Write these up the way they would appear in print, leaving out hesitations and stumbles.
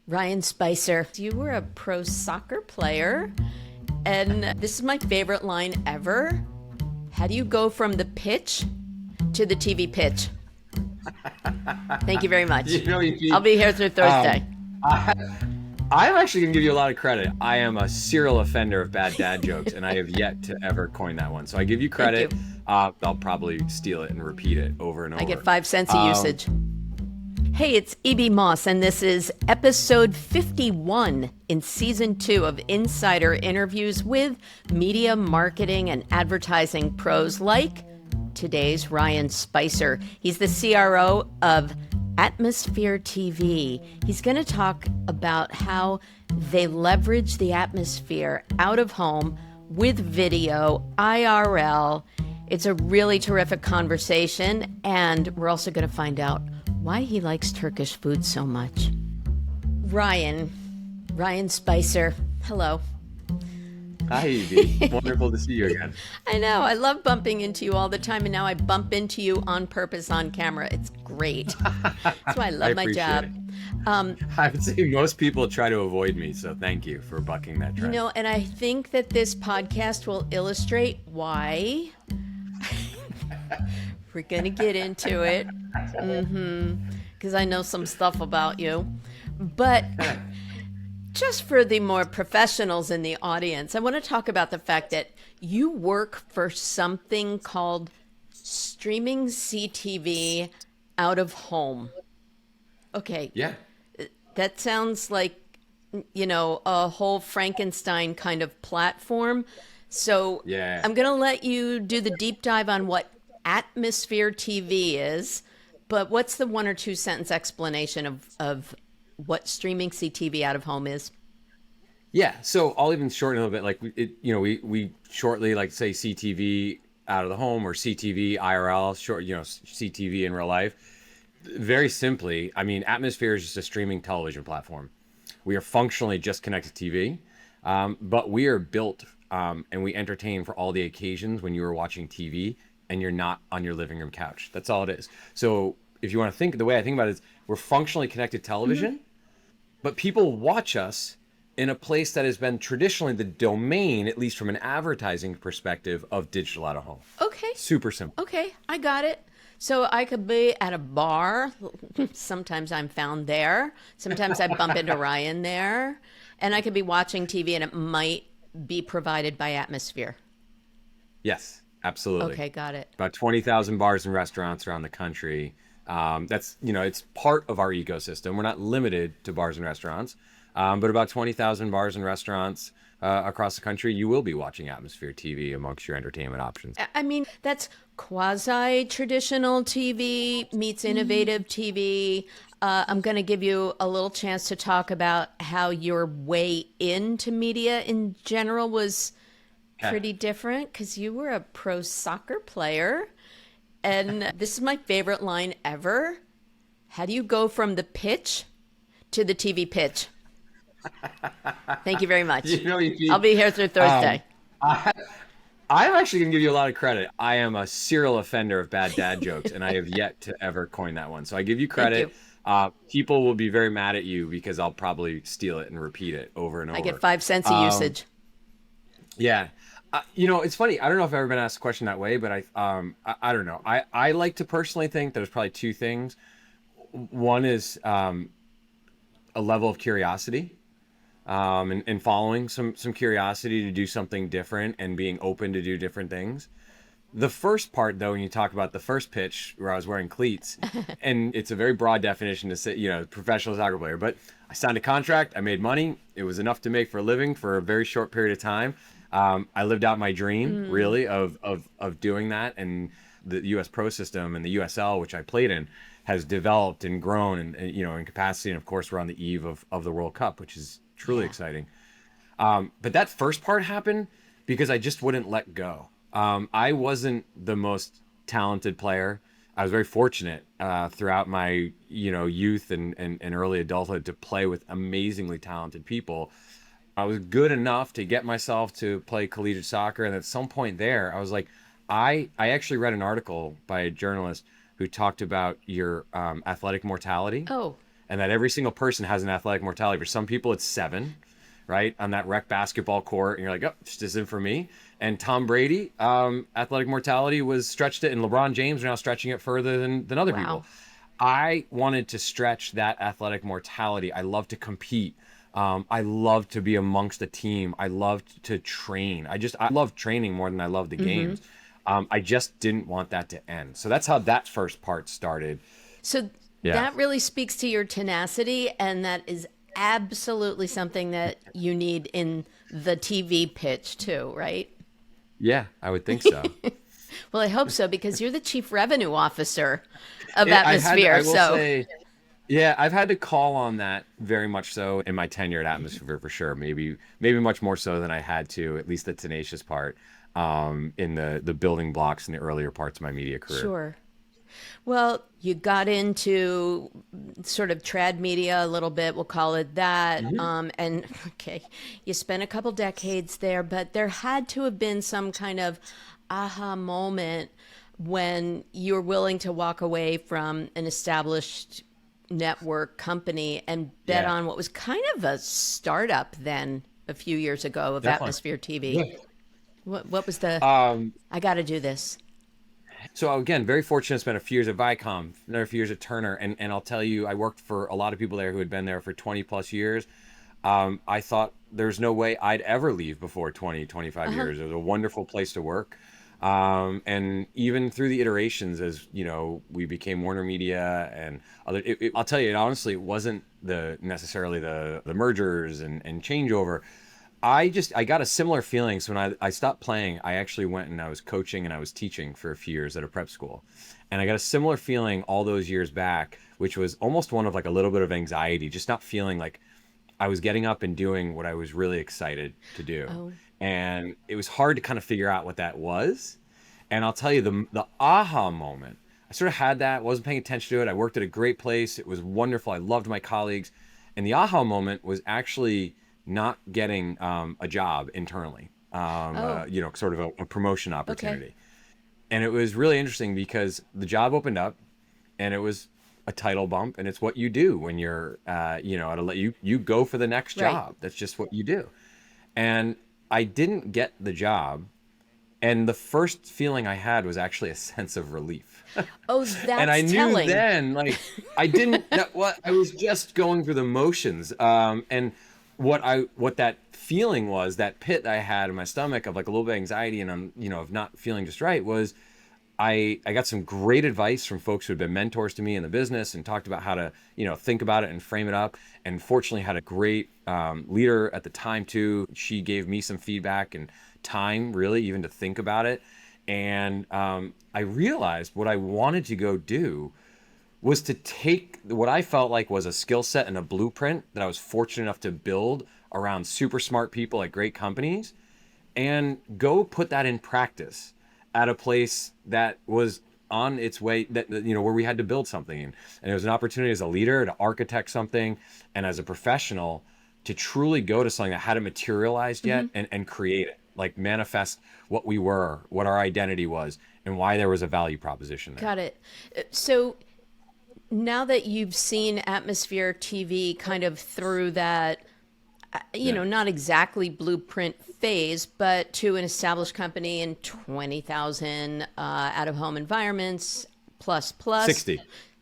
Ryan Spicer, you were a pro soccer player, and this is my favorite line ever. How do you go from the pitch to the TV pitch? Thank you very much. I'll be here through Thursday. I, I'm actually going to give you a lot of credit. I am a serial offender of bad dad jokes, and I have yet to ever coin that one. So I give you credit. Thank you. I'll probably steal it and repeat it over and over. I get 5 cents a usage. Hey, it's E.B. Moss, and this is episode 51 in season 2 of Insider Interviews with media, marketing, and advertising pros like today's Ryan Spicer. He's the CRO of Atmosphere TV. He's going to talk about how they leverage the atmosphere out of home with video, IRL. It's a really terrific conversation, and we're also going to find out why he likes Turkish food so much. Ryan Spicer, hello. Hi, Evie. Wonderful to see you again. I know, I love bumping into you all the time, and now I bump into you on purpose on camera. It's great. That's why I love my job. I would say most people try to avoid me, so thank you for bucking that trend. You know, and I think that this podcast will illustrate why. We're going to get into it. Because I know some stuff about you. But just for the more professionals in the audience, I want to talk about the fact that you work for something called streaming CTV out of home. Okay. Yeah. That sounds like, you know, a whole Frankenstein kind of platform. So Yeah. I'm going to let you do the deep dive on what Atmosphere TV is, but what's the 1 or 2 sentence explanation of what streaming CTV out of home is? Yeah, so I'll even shorten a little bit. Like, we shortly like say CTV out of the home or CTV IRL, CTV in real life. Very simply, I mean, Atmosphere is just a streaming television platform. We are functionally just connected TV, but we are built and we entertain for all the occasions when you are watching TV and you're not on your living room couch. That's all it is. So if you want to think, the way I think about it is we're functionally connected television, but people watch us in a place that has been traditionally the domain, at least from an advertising perspective, of digital out of home. Okay. Super simple. Okay, I got it. So I could be at a bar. Sometimes I'm found there. Sometimes I bump into Ryan there. And I could be watching TV and it might be provided by Atmosphere. Yes, absolutely. Okay, got it. About 20,000 bars and restaurants around the country. That's, it's part of our ecosystem. We're not limited to bars and restaurants, but about 20,000 bars and restaurants across the country, you will be watching Atmosphere TV amongst your entertainment options. I mean, that's quasi-traditional TV meets innovative TV. I'm going to give you a little chance to talk about how your way into media in general was pretty different, because you were a pro soccer player. And this is my favorite line ever. How do you go from the pitch to the TV pitch? Thank you very much. I'll be here through Thursday. I'm actually going to give you a lot of credit. I am a serial offender of bad dad jokes, and I have yet to ever coin that one. So I give you credit. People will be very mad at you because I'll probably steal it and repeat it over and over. I get 5 cents a usage. Yeah. It's funny. I don't know if I've ever been asked a question that way, but I don't know. I like to personally think there's probably 2 things. One is a level of curiosity. And following some curiosity to do something different and being open to do different things. The first part, though, when you talk about the first pitch where I was wearing cleats, and it's a very broad definition to say, professional soccer player, but I signed a contract, I made money, it was enough to make for a living for a very short period of time. I lived out my dream, really, of doing that, and the U.S. Pro system and the USL, which I played in, has developed and grown, and in capacity, and of course, we're on the eve of the World Cup, which is truly exciting. But that first part happened because I just wouldn't let go. I wasn't the most talented player. I was very fortunate throughout my youth and early adulthood to play with amazingly talented people. I was good enough to get myself to play collegiate soccer, and at some point there, I was like, I actually read an article by a journalist who talked about your athletic mortality. Oh. and that every single person has an athletic mortality. For some people, it's 7, right, on that rec basketball court, and you're like, oh, this isn't for me. And Tom Brady, athletic mortality was stretched it, and LeBron James are now stretching it further than other people. I wanted to stretch that athletic mortality. I love to compete. I love to be amongst a team. I love to train. I love training more than I love the games. I just didn't want that to end. So that's how that first part started. So that really speaks to your tenacity, and that is absolutely something that you need in the TV pitch too, right? Yeah, I would think so. Well, I hope so, because you're the chief revenue officer of Atmosphere. I've had to call on that very much so in my tenure at Atmosphere, for sure. Maybe much more so than I had to, at least the tenacious part, in the building blocks in the earlier parts of my media career. Sure. Well, you got into sort of trad media a little bit, we'll call it that. And you spent a couple decades there, but there had to have been some kind of aha moment when you're willing to walk away from an established network company and bet on what was kind of a startup then a few years ago of Atmosphere TV. Yeah. What was the, I got to do this? So again, very fortunate to spend a few years at Viacom, another few years at Turner. And I'll tell you, I worked for a lot of people there who had been there for 20 plus years. I thought there's no way I'd ever leave before 20, 25 years. It was a wonderful place to work. And even through the iterations, as you know, we became Warner Media and other, I'll tell you, honestly, it wasn't necessarily the mergers and changeover. I got a similar feeling. So when I stopped playing, I actually went and I was coaching and I was teaching for a few years at a prep school. And I got a similar feeling all those years back, which was almost one of like a little bit of anxiety, just not feeling like I was getting up and doing what I was really excited to do. And it was hard to kind of figure out what that was. And I'll tell you, the aha moment, I sort of had that, wasn't paying attention to it. I worked at a great place. It was wonderful. I loved my colleagues. And the aha moment was actually not getting a job internally, sort of a promotion opportunity. Okay. And it was really interesting because the job opened up and it was a title bump, and it's what you do when you're, you go for the next job. Right. That's just what you do. And I didn't get the job. And the first feeling I had was actually a sense of relief. Oh, that's and I knew telling. Then, like, I didn't. I was just going through the motions. And what that feeling was, that pit I had in my stomach of like a little bit of anxiety and of not feeling just right, was I got some great advice from folks who had been mentors to me in the business and talked about how to think about it and frame it up. And fortunately, had a great leader at the time too. She gave me some feedback and time, really, even to think about it. And I realized what I wanted to go do was to take what I felt like was a skill set and a blueprint that I was fortunate enough to build around super smart people at great companies, and go put that in practice at a place that was on its way, that where we had to build something. And it was an opportunity as a leader to architect something, and as a professional to truly go to something that hadn't materialized yet, and create it, like manifest what we were, what our identity was, and why there was a value proposition there. Got it. So now that you've seen Atmosphere TV kind of through that, not exactly blueprint phase, but to an established company in 20,000 out-of-home environments, plus. 60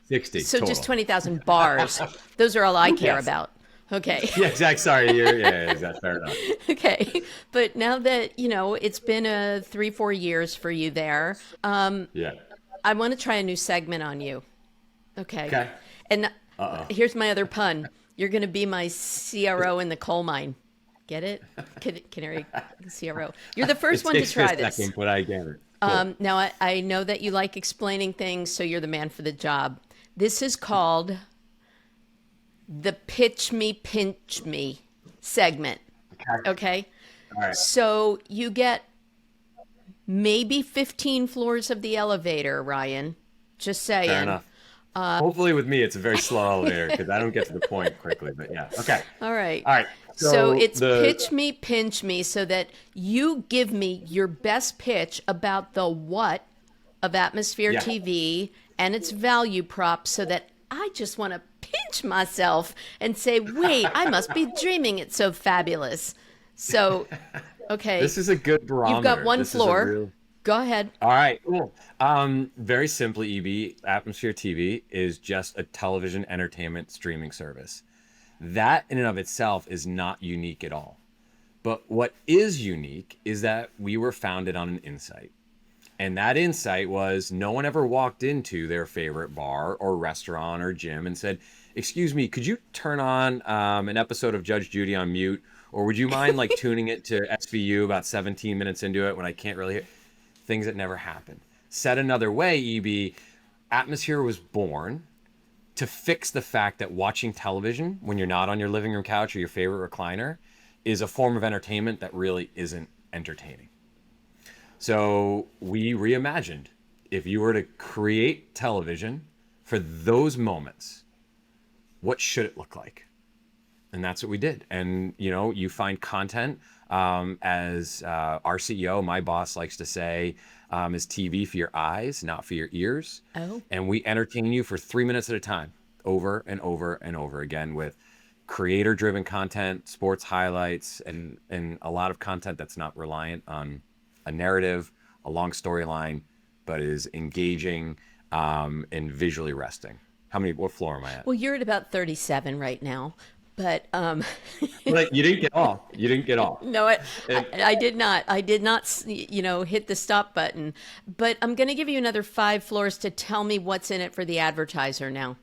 So total. just 20,000 bars. Those are all I care about. Okay. Yeah, exactly. Sorry. Exactly. Fair enough. Okay. But now that, it's been 3-4 years for you there, I want to try a new segment on you. Okay. And here's my other pun. You're going to be my CRO in the coal mine. Get it? Canary CRO. You're the first one to try this. Second, but I get it. Cool. Now, I know that you like explaining things, so you're the man for the job. This is called the Pitch Me, Pinch Me segment. Okay? All right. So you get maybe 15 floors of the elevator, Ryan. Just saying. Fair enough. Hopefully with me, it's a very slow elevator because I don't get to the point quickly, but yeah. Okay. All right. So it's pitch me, pinch me, so that you give me your best pitch about the what of Atmosphere TV and its value prop, so that I just want to pinch pinch myself and say, wait, I must be dreaming. It's so fabulous. So, okay, This is a good you've got barometer. one This is a floor. real. Go ahead. All right, cool. Very simply, EB, Atmosphere TV is just a television entertainment streaming service. That in and of itself is not unique at all. But what is unique is that we were founded on an insight. And that insight was no one ever walked into their favorite bar or restaurant or gym and said, "Excuse me, could you turn on an episode of Judge Judy on mute? Or would you mind like tuning it to SVU about 17 minutes into it when I can't really hear?" Things that never happened. Said another way, EB, Atmosphere was born to fix the fact that watching television when you're not on your living room couch or your favorite recliner is a form of entertainment that really isn't entertaining. So we reimagined, if you were to create television for those moments, what should it look like? And that's what we did. And, you know, you find content, as our CEO, my boss, likes to say, is TV for your eyes, not for your ears. Oh. And we entertain you for 3 minutes at a time, over and over and over again, with creator-driven content, sports highlights, and a lot of content that's not reliant on a narrative, a long storyline, but is engaging, and visually resting. What floor am I at? Well, you're at about 37 right now. But But you didn't get off. You didn't get off. no, I did not. I did not, hit the stop button. But I'm going to give you another 5 floors to tell me what's in it for the advertiser now.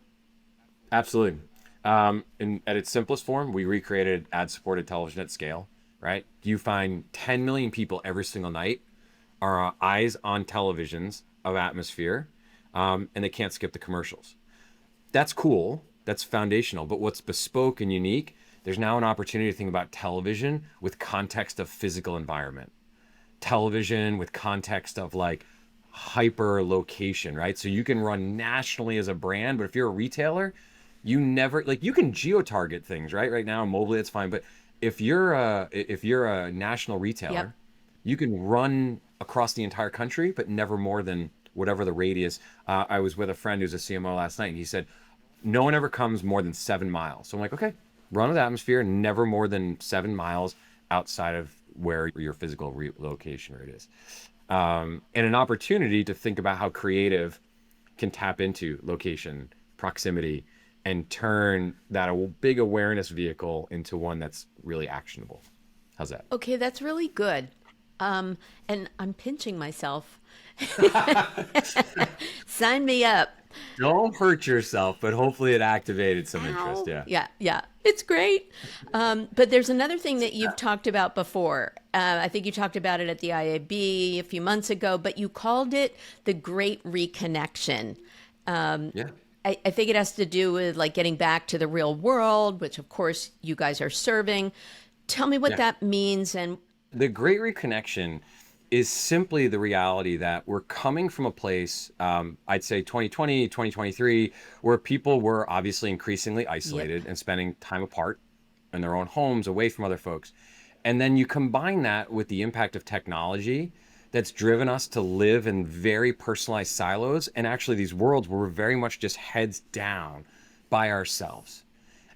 Absolutely. At its simplest form, we recreated ad-supported television at scale, right? You find 10 million people every single night are eyes on televisions of Atmosphere, and they can't skip the commercials. That's cool. That's foundational. But what's bespoke and unique, there's now an opportunity to think about television with context of physical environment. Television with context of like hyper location, right? So you can run nationally as a brand, but if you're a retailer, you never, like, you can geo-target things, right? Right now, mobily, it's fine. But if you're a national retailer, Yep. you can run across the entire country, but never more than whatever the radius. I was with a friend who's a CMO last night, and he said, no one ever comes more than 7 miles. So I'm like, okay, run with Atmosphere, never more than 7 miles outside of where your physical location rate is. And an opportunity to think about how creative can tap into location, proximity, and turn that big awareness vehicle into one that's really actionable. How's that? Okay, that's really good. And I'm pinching myself. Sign me up. Don't hurt yourself, but hopefully it activated some interest. Yeah. Yeah. It's great. But there's another thing that you've talked about before. I think you talked about it at the IAB a few months ago, but you called it the Great Reconnection. Yeah. I think it has to do with like getting back to the real world, which of course you guys are serving. Tell me what that means. And the Great Reconnection is simply the reality that we're coming from a place, I'd say 2020, 2023, where people were obviously increasingly isolated and spending time apart in their own homes, away from other folks. And then you combine that with the impact of technology that's driven us to live in very personalized silos, and actually these worlds where we're very much just heads down by ourselves.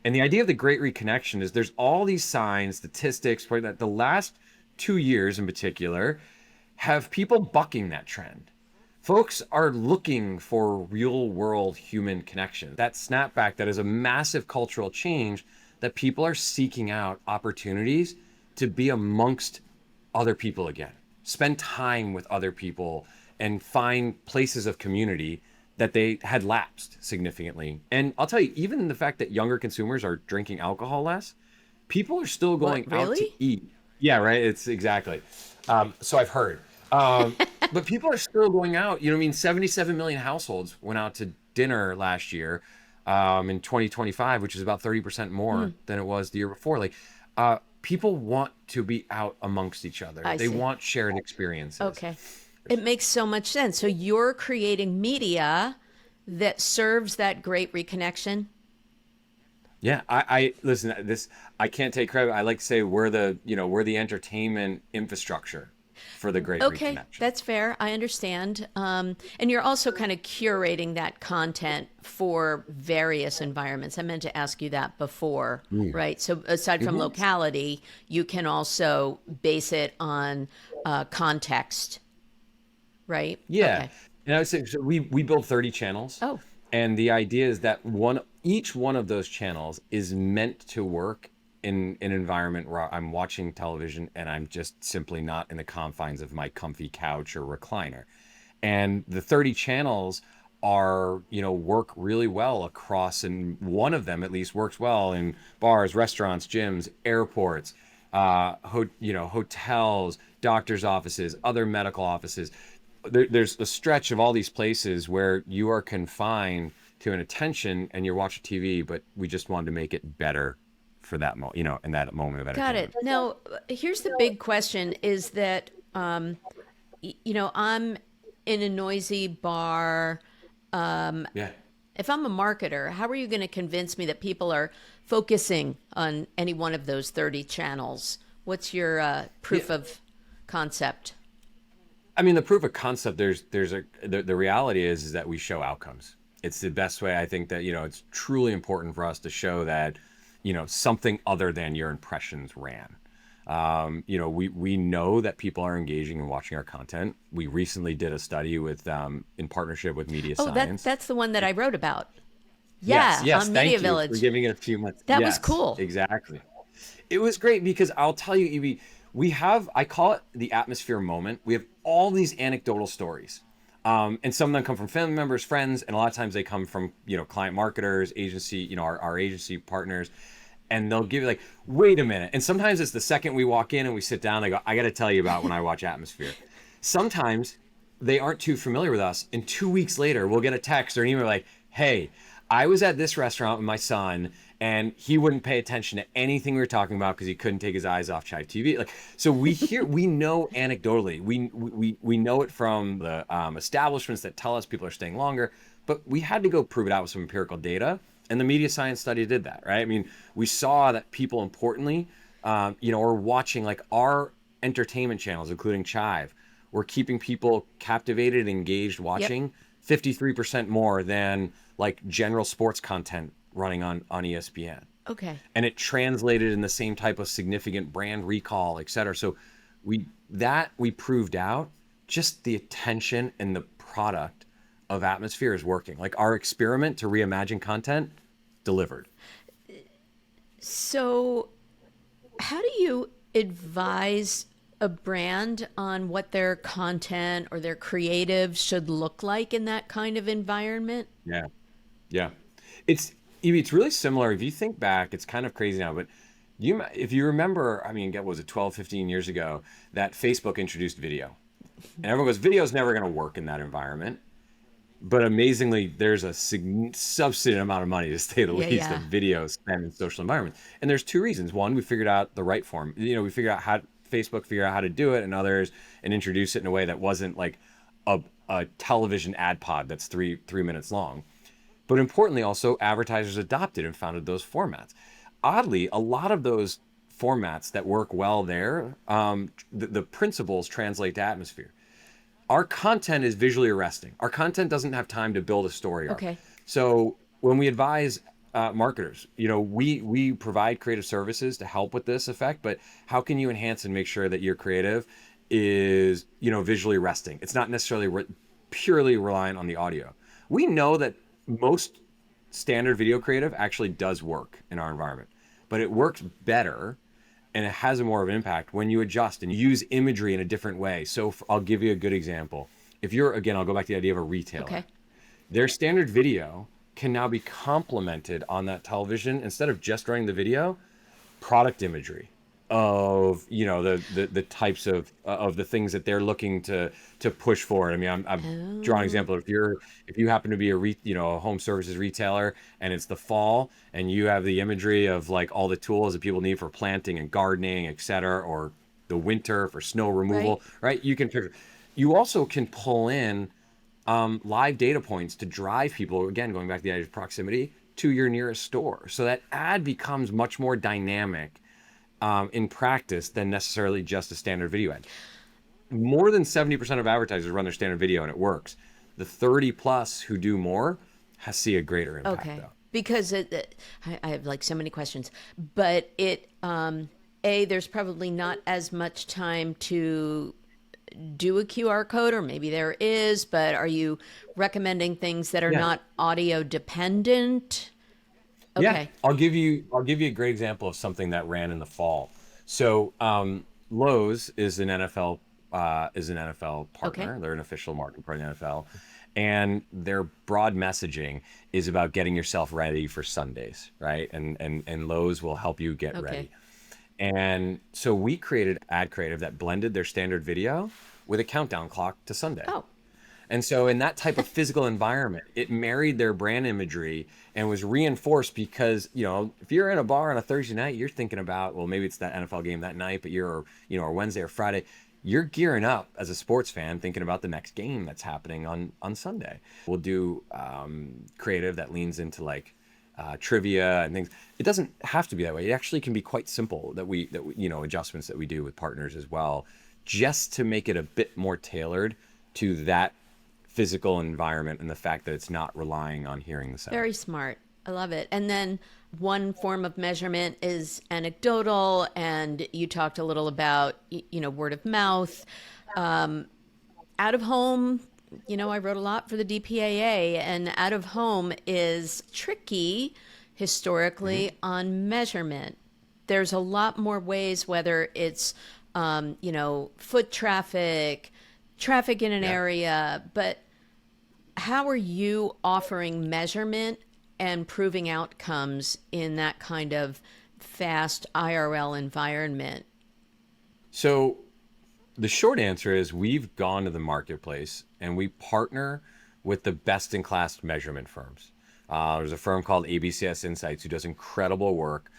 And the idea of the Great Reconnection is there's all these signs, statistics, that the last 2 years in particular have people bucking that trend. Folks are looking for real world human connection. That snapback, that is a massive cultural change, that people are seeking out opportunities to be amongst other people again, spend time with other people, and find places of community that they had lapsed significantly. And I'll tell you, even the fact that younger consumers are drinking alcohol less, people are still going out to eat. Yeah, right. It's exactly. So I've heard. But people are still going out. 77 million households went out to dinner last year, in 2025, which is about 30% more than it was the year before. Like, people want to be out amongst each other. They want shared experiences. Okay. It makes so much sense. So you're creating media that serves that Great Reconnection. Yeah, I listen. I can't take credit. I like to say we're the entertainment infrastructure. for the Great Okay, Reconnection. that's fair. I understand. And you're also kind of curating that content for various environments. I meant to ask you that before, right? So aside from locality, you can also base it on context, right? Yeah. Okay. And I would say, so we build 30 channels. Oh, And the idea is that each one of those channels is meant to work in an environment where I'm watching television and I'm just simply not in the confines of my comfy couch or recliner. And the 30 channels are, work really well across, and one of them at least works well in bars, restaurants, gyms, airports, hotels, doctors' offices, other medical offices. There's a stretch of all these places where you are confined to an attention and you're watching TV, but we just wanted to make it better for that in that moment of got entertainment. it. Now, here's the big question is that, I'm in a noisy bar. Yeah. If I'm a marketer, how are you going to convince me that people are focusing on any one of those 30 channels? What's your proof of concept? I mean, the proof of concept, the reality is that we show outcomes. It's the best way. I think that, it's truly important for us to show that, something other than your impressions ran. We know that people are engaging and watching our content. We recently did a study with in partnership with Oh, MediaScience. that's the one that I wrote about. Yes, Yeah, yes, on thank Media you for Village. giving it a few months. That was Yes, cool. exactly. It was great because I'll tell you, Evie, I call it the atmosphere moment. We have all these anecdotal stories. And some of them come from family members, friends, and a lot of times they come from, client marketers, agency, our agency partners. And they'll give you like, wait a minute. And sometimes it's the second we walk in and we sit down, they go, I got to tell you about when I watch Atmosphere. Sometimes they aren't too familiar with us. And 2 weeks later, we'll get a text or an email like, hey, I was at this restaurant with my son and he wouldn't pay attention to anything we were talking about because he couldn't take his eyes off Chive TV. Like, so we know anecdotally, we know it from the establishments that tell us people are staying longer, but we had to go prove it out with some empirical data. And the MediaScience study did that, right? I mean, we saw that people importantly, are watching like our entertainment channels, including Chive. We're keeping people captivated and engaged watching 53% more than like general sports content running on ESPN. Okay. And it translated in the same type of significant brand recall, et cetera. So we proved out just the attention and the product of Atmosphere is working. Like our experiment to reimagine content delivered. So, how do you advise a brand on what their content or their creative should look like in that kind of environment? Yeah. Yeah. It's really similar. If you think back, it's kind of crazy now, but if you remember, I mean, what was it, 12, 15 years ago, that Facebook introduced video. And everyone goes, video's never going to work in that environment. But amazingly, there's a substantive amount of money, to say the least, that video spent in social environments. And there's two reasons. One, we figured out the right form. We figured out Facebook figured out how to do it, and others, and introduce it in a way that wasn't like a television ad pod that's three minutes long. But importantly, also, advertisers adopted and founded those formats. Oddly, a lot of those formats that work well there, the principles translate to Atmosphere. Our content is visually arresting. Our content doesn't have time to build a story arc. Okay. So when we advise marketers, we provide creative services to help with this effect, but how can you enhance and make sure that your creative is, visually arresting? It's not necessarily purely reliant on the audio. We know that most standard video creative actually does work in our environment, but it works better and it has a more of an impact when you adjust and use imagery in a different way. So I'll give you a good example. I'll go back to the idea of a retailer. Okay. Their standard video can now be complemented on that television, instead of just running the video, product imagery of the types of the things that they're looking to push forward. I mean, I'm drawing an example. If you happen to be a home services retailer and it's the fall and you have the imagery of like all the tools that people need for planting and gardening, et cetera, or the winter for snow removal, right? You also can pull in live data points to drive people, again, going back to the idea of proximity, to your nearest store. So that ad becomes much more dynamic in practice than necessarily just a standard video ad. more than 70% of advertisers run their standard video and it works. The 30 plus who do more see a greater impact Okay. though. Because I have like so many questions, but there's probably not as much time to do a QR code, or maybe there is, but are you recommending things that are Yeah. not audio dependent? Yeah, Okay. I'll give you a great example of something that ran in the fall. So Lowe's is an NFL Okay. partner. They're an official marketing partner of the NFL, and their broad messaging is about getting yourself ready for Sundays, right? And Lowe's will help you get Okay. ready. And so we created ad creative that blended their standard video with a countdown clock to Sunday. Oh, And so in that type of physical environment, it married their brand imagery and was reinforced because, if you're in a bar on a Thursday night, you're thinking about, well, maybe it's that NFL game that night, but or Wednesday or Friday, you're gearing up as a sports fan thinking about the next game that's happening on Sunday. We'll do creative that leans into like trivia and things. It doesn't have to be that way. It actually can be quite simple that we adjustments that we do with partners as well, just to make it a bit more tailored to that physical environment and the fact that it's not relying on hearing the sound. very smart. I love it. And then one form of measurement is anecdotal, and you talked a little about, word of mouth. Out of home, I wrote a lot for the DPAA, and out of home is tricky historically on measurement. There's a lot more ways, whether it's, foot traffic in an Yeah. area, but how are you offering measurement and proving outcomes in that kind of fast IRL environment? So the short answer is we've gone to the marketplace and we partner with the best in class measurement firms. There's a firm called ABCS Insights who does incredible work,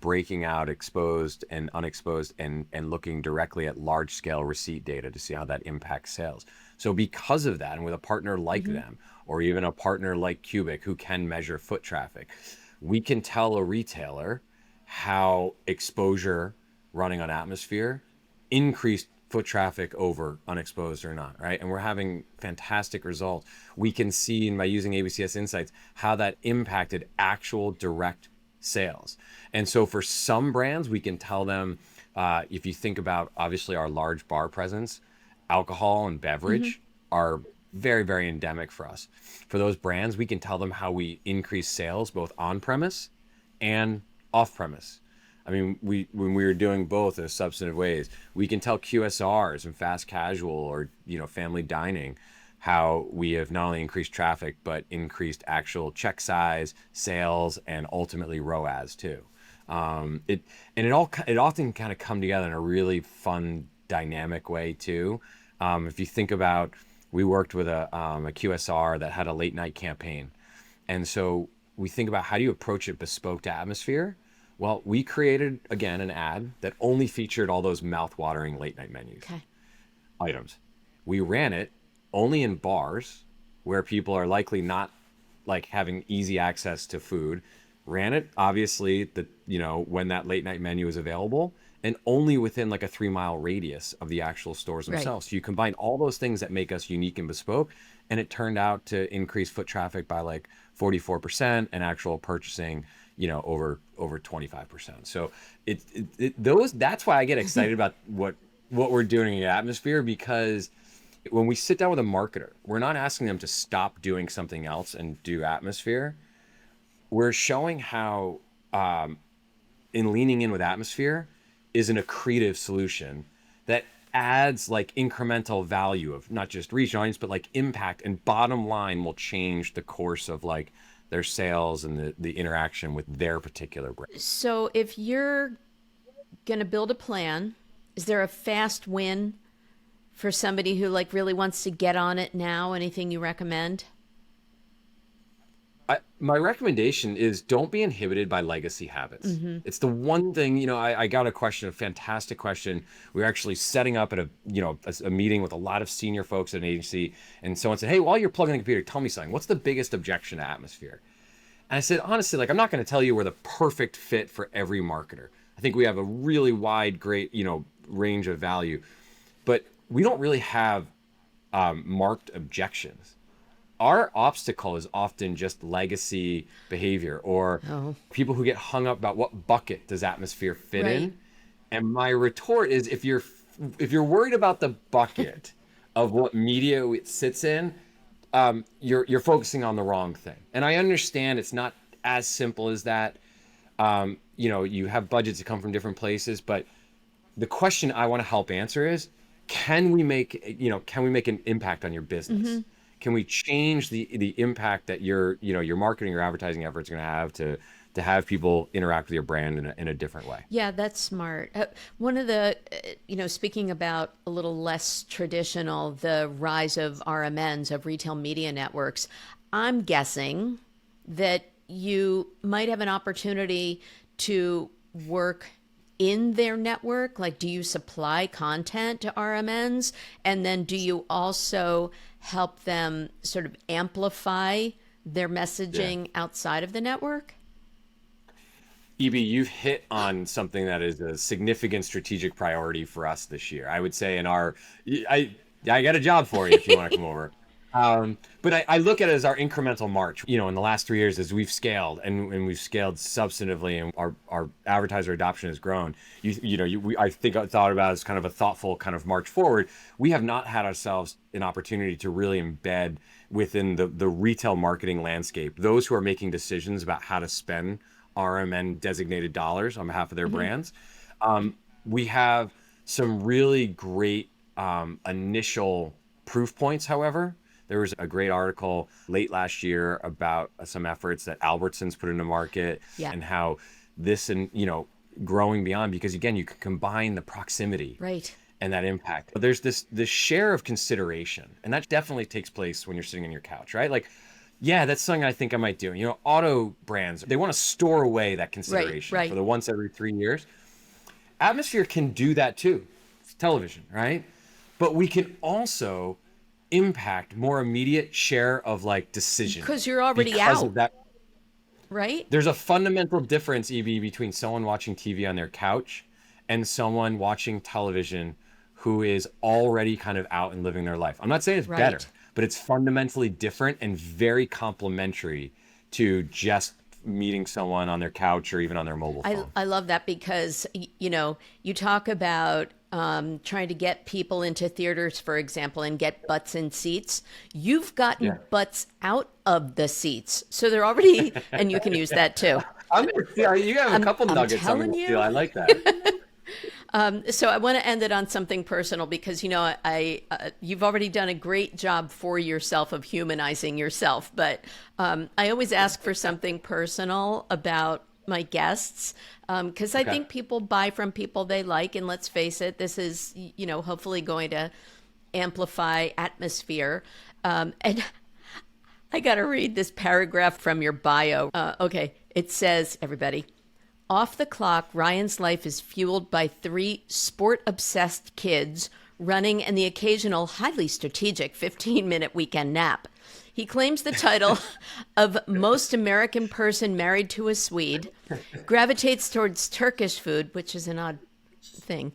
breaking out exposed and unexposed and looking directly at large scale receipt data to see how that impacts sales. So because of that, and with a partner like them, or even a partner like Cubic who can measure foot traffic, we can tell a retailer how exposure running on atmosphere increased foot traffic over unexposed or not, right? And we're having fantastic results. We can see, by using ABCS Insights, how that impacted actual direct sales. And so for some brands, we can tell them, if you think about obviously our large bar presence, alcohol and beverage are very, very endemic for us. For those brands, we can tell them how we increase sales both on premise and off premise. I mean, when we were doing both in substantive ways, we can tell QSRs and fast casual or family dining how we have not only increased traffic but increased actual check size, sales, and ultimately ROAS too. It often kind of come together in a really fun, dynamic way too. If you think about, we worked with a QSR that had a late night campaign, and so we think about how do you approach it bespoke to atmosphere. Well, we created again an ad that only featured all those mouth-watering late night menus items. We ran it only in bars where people are likely not like having easy access to food. Ran it obviously when that late night menu is available, and only within like a 3-mile radius of the actual stores themselves. So you combine all those things that make us unique and bespoke, and it turned out to increase foot traffic by like 44% and actual purchasing over 25%. So that's why I get excited about what we're doing in atmosphere, because when we sit down with a marketer, we're not asking them to stop doing something else and do atmosphere. We're showing how in leaning in with atmosphere is an accretive solution that adds like incremental value of not just reach audience, but like impact, and bottom line will change the course of like their sales and the interaction with their particular brand. So if you're going to build a plan, is there a fast win for somebody who like really wants to get on it now? Anything you recommend? My recommendation is don't be inhibited by legacy habits. It's the one thing, I got a fantastic question. We were actually setting up at a meeting with a lot of senior folks at an agency, and someone said, hey, while you're plugging the computer, tell me something. What's the biggest objection to atmosphere? And I said, honestly, like, I'm not going to tell you we're the perfect fit for every marketer. I think we have a really wide, great, range of value. but we don't really have marked objections. Our obstacle is often just legacy behavior or Oh, people who get hung up about what bucket does atmosphere fit right. in. And my retort is if you're worried about the bucket of what media it sits in, you're focusing on the wrong thing. And I understand it's not as simple as that. You have budgets that come from different places, but the question I want to help answer is, can we make an impact on your business? Can we change the impact that your marketing or advertising efforts are going to have people interact with your brand in a different way? Yeah, that's smart. One of the, speaking about a little less traditional, the rise of RMNs, of retail media networks, I'm guessing that you might have an opportunity to work in their network. Like, do you supply content to RMNs? And then do you also help them sort of amplify their messaging outside of the network? EB, you've hit on something that is a significant strategic priority for us this year. I would say I got a job for you if you want to come over. But I look at it as our incremental march. In the last 3 years, as we've scaled and we've scaled substantively, and our advertiser adoption has grown. I think I thought about it as kind of a thoughtful kind of march forward. We have not had ourselves an opportunity to really embed within the retail marketing landscape those who are making decisions about how to spend RMN designated dollars on behalf of their brands. We have some really great initial proof points, however. There was a great article late last year about some efforts that Albertsons put into market and how this growing beyond, because again, you can combine the proximity Right. and that impact. But there's this share of consideration, and that definitely takes place when you're sitting on your couch, right? Like, yeah, that's something I think I might do. Auto brands, they want to store away that consideration Right. for the once every 3 years. Atmosphere can do that too. It's television, right? But we can also impact more immediate share of decision Because you're already because out, of that. right? There's a fundamental difference, EB, between someone watching TV on their couch and someone watching television who is already kind of out and living their life. I'm not saying it's better, but it's fundamentally different and very complementary to just meeting someone on their couch or even on their mobile phone. I love that because, you talk about trying to get people into theaters, for example, and get butts in seats. You've gotten butts out of the seats. So they're already, and you can use that too. You have a couple nuggets I'm going to steal. I like that. So I want to end it on something personal because, you've already done a great job for yourself of humanizing yourself. But I always ask for something personal about my guests because I think people buy from people they like. And let's face it, this is, hopefully going to amplify atmosphere. And I got to read this paragraph from your bio. Okay. It says, everybody, off the clock, Ryan's life is fueled by 3 sport-obsessed kids running and the occasional highly strategic 15-minute weekend nap. He claims the title of most American person married to a Swede, gravitates towards Turkish food, which is an odd thing,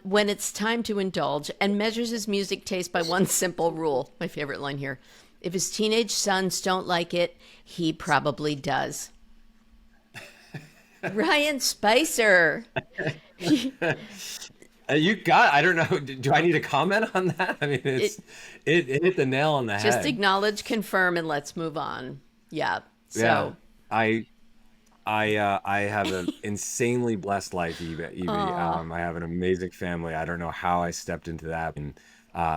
when it's time to indulge, and measures his music taste by one simple rule. My favorite line here. If his teenage sons don't like it, he probably does. Ryan Spicer. I don't know. Do I need to comment on that? I mean, it hit the nail on the head. Just acknowledge, confirm, and let's move on. Yeah. So I have an insanely blessed life, Evie. I have an amazing family. I don't know how I stepped into that, and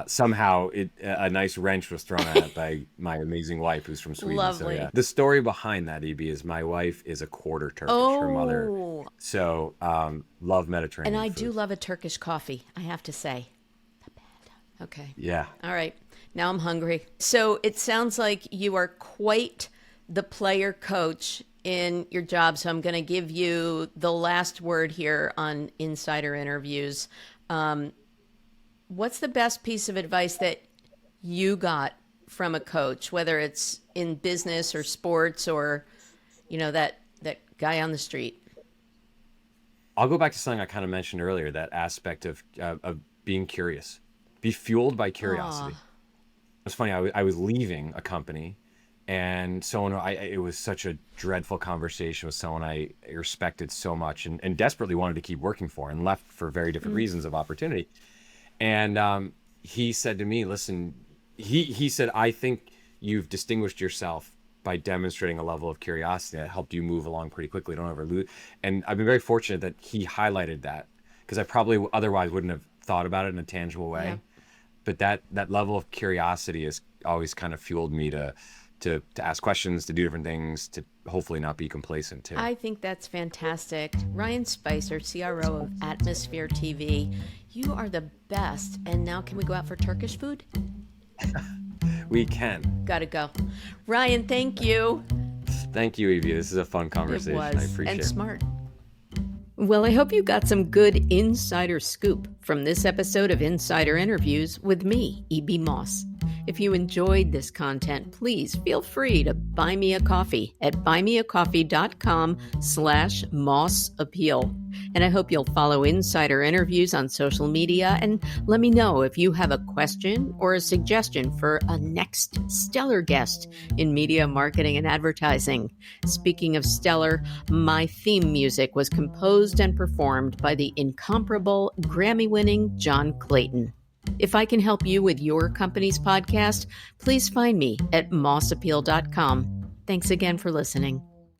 somehow a nice wrench was thrown at it by my amazing wife, who's from Sweden. Lovely. So yeah, the story behind that, EB, is my wife is a quarter Turkish. Her mother. So love Mediterranean. And I food. do love a Turkish coffee, I have to say. Not bad. Okay. Yeah. All right. Now I'm hungry. So it sounds like you are quite the player coach in your job. So I'm going to give you the last word here on insider interviews. What's the best piece of advice that you got from a coach, whether it's in business or sports or, that guy on the street? I'll go back to something I kind of mentioned earlier, that aspect of being curious, be fueled by curiosity. It's funny. I was leaving a company, and it was such a dreadful conversation with someone I respected so much and desperately wanted to keep working for, and left for very different reasons of opportunity. And he said to me, listen, he said, I think you've distinguished yourself by demonstrating a level of curiosity that helped you move along pretty quickly. Don't ever lose. And I've been very fortunate that he highlighted that, because I probably otherwise wouldn't have thought about it in a tangible way. Yeah. But that level of curiosity has always kind of fueled me to ask questions, to do different things, to hopefully not be complacent too. I think that's fantastic. Ryan Spicer, CRO of Atmosphere TV, you are the best. And now can we go out for Turkish food? We can. Gotta go. Ryan, thank you. Thank you, Evie. This is a fun conversation. It was. I appreciate it. And smart. Well, I hope you got some good insider scoop from this episode of Insider Interviews with me, E.B. Moss. If you enjoyed this content, please feel free to buy me a coffee at buymeacoffee.com/mossappeal. And I hope you'll follow Insider Interviews on social media and let me know if you have a question or a suggestion for a next stellar guest in media marketing and advertising. Speaking of stellar, my theme music was composed and performed by the incomparable Grammy-winning John Clayton. If I can help you with your company's podcast, please find me at mossappeal.com. Thanks again for listening.